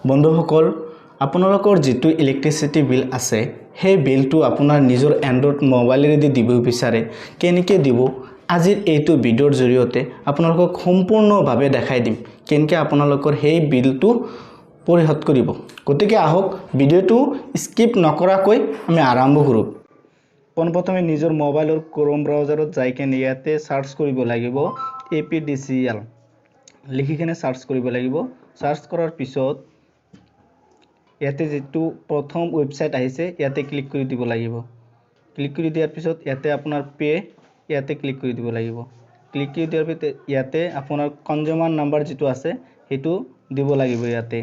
বন্ধুসকল আপোনালোকৰ যেটো ইলেক্ট্ৰিসিটি বিল আছে সেই বিলটো আপোনাৰ নিজৰ এন্ড্ৰইড মোবাইলেৰে দিব বিচাৰে কেনেকৈ দিব আজিৰ এইটো ভিডিওৰ জৰিয়তে আপোনালোকক সম্পূৰ্ণভাৱে দেখাই দিম কেনেকৈ আপোনালোকৰ সেই বিলটো পৰিশোধ কৰিব গতিকে আহক ভিডিওটো স্কিপ নকৰাকৈ আমি আৰম্ভ কৰোঁ পোনপ্ৰথমে নিজৰ মোবাইলৰ ক্ৰোম ব্ৰাউজাৰত যাই কেনে ইয়াতে সাৰ্চ কৰিব লাগিব APDCL লিখি কেনে সাৰ্চ কৰিব লাগিব সাৰ্চ কৰাৰ পিছত ইয়াতে যেটো প্ৰথম ওয়েবসাইট আহিছে ইয়াতে ক্লিক কৰি দিব লাগিব ক্লিক কৰি দিয়াৰ পিছত ইয়াতে আপোনাৰ পে ইয়াতে ক্লিক কৰি দিব লাগিব ক্লিক কৰি দিয়াৰ পিছত ইয়াতে আপোনাৰ কনজিউমাৰ নাম্বাৰ যেটো আছে হেতু দিব লাগিব ইয়াতে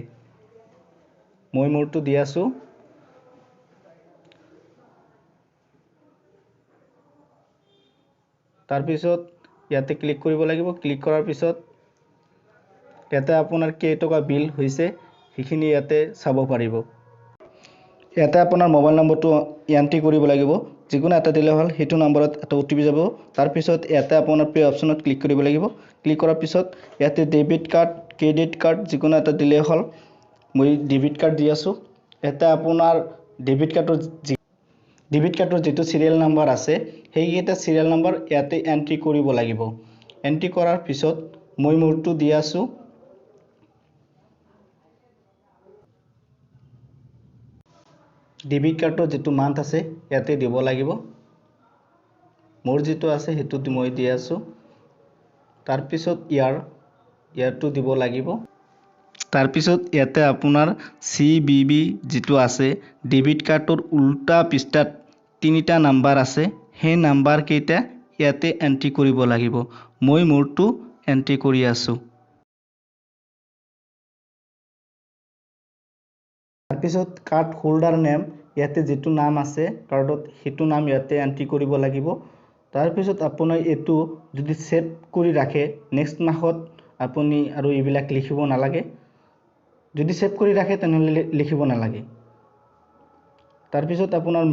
মই মোৰটো দি আছো তাৰ পিছত ইয়াতে ক্লিক কৰিব লাগিব ক্লিক কৰাৰ পিছত ইয়াতে আপোনাৰ কেই টকা বিল হৈছে হিখিনি ইয়াতে চাব পাৰিব ইয়াতে আপোনাৰ মোবাইল নম্বৰটো এন্ট্ৰি কৰিব লাগিব যিকোনো এটা দিলে হল হেতু নম্বৰত এটা ওটিপি যাব তাৰ পিছত ইয়াতে আপোনাৰ পে অপচনত ক্লিক কৰিব লাগিব ক্লিক কৰাৰ পিছত ইয়াতে ডেবিট কাৰ্ড ক্ৰেডিট কাৰ্ড যিকোনো এটা দিলে হল মই ডেবিট কাৰ্ড দি আছো ইয়াতে আপোনাৰ ডেবিট কাৰ্ডৰ যেটো সিৰিয়াল নাম্বাৰ আছে হেইটা সিৰিয়াল নাম্বাৰ ইয়াতে এন্ট্ৰি কৰিব লাগিব এন্ট্ৰি কৰাৰ পিছত মই মোৰটো দি আছো ডেবিট কাৰ্ডৰ যেটো মান্থ আছে ইয়াতে দিব লাগিব মোৰ যেটো আছে হেতুটো মই দি আছো তাৰ পিছত ইয়াৰটো দিব লাগিব তাৰ পিছত ইয়াতে আপোনাৰ CBB যেটো আছে ডেবিট কাৰ্ডৰ উল্টা পৃষ্ঠাত তিনিটা নাম্বাৰ আছে সেই নাম্বাৰ কেইটা ইয়াতে এন্ট্ৰি কৰিব লাগিব মই মোৰটো এন্ট্ৰি কৰি আছো তাৰ পিছত কাৰ্ড হোল্ডাৰ নেম ইয়াতে যেটো নাম আছে কাৰ্ডত হেতু নাম ইয়াতে এন্ট্ৰি কৰিব লাগিব তাৰ পিছত আপুনি এটো যদি সেভ কৰি ৰাখে নেক্সট মাহত আপুনি আৰু এইবিলাক লিখিব নালাগে যদি সেভ কৰি ৰাখে তেনহলে লিখিব নালাগে তাৰ পিছত আপোনাৰ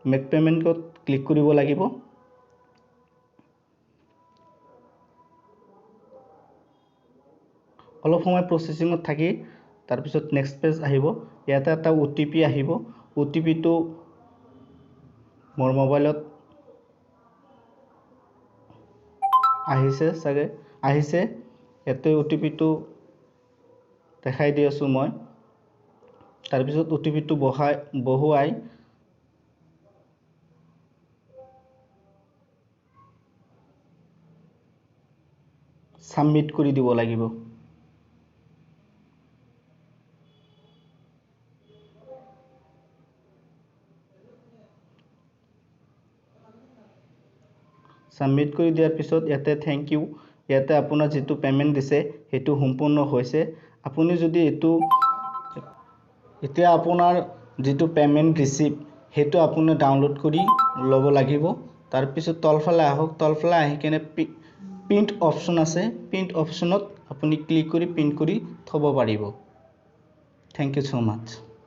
মেক পেমেন্টত ক্লিক কৰিব লাগিব অলপ সময় প্ৰসেসিংত থাকি তাৰ পিছত নেক্সট পেজ আহিব ইয়াতে এটা ওটিপি আহিব ওটিপিটো মোৰ মোবাইলত আহিছে ইয়াতে ওটিপিটো দেখাই দি আছো মই তাৰ পিছত ওটিপিটো বহুৱাই সাবমিট কৰি দিব লাগিব সাবমিট কৰি দিয়াৰ পিছত ইয়াতে থ্যাংক ইউ ইয়াতে আপোনাৰ যেটো পেমেন্ট দিছে হেতু সম্পূৰ্ণ হৈছে আপুনি যদি এতিয়া আপোনাৰ যেটো পেমেন্ট ৰিসিভ হেতু আপুনি ডাউনলোড কৰি লব লাগিব তাৰ পিছত তলফালে আহি কেনে প্ৰিন্ট অপচন আছে প্ৰিন্ট অপচনত আপুনি ক্লিক কৰি প্ৰিন্ট কৰি থব পাৰিব থ্যাংক ইউ সো মাচ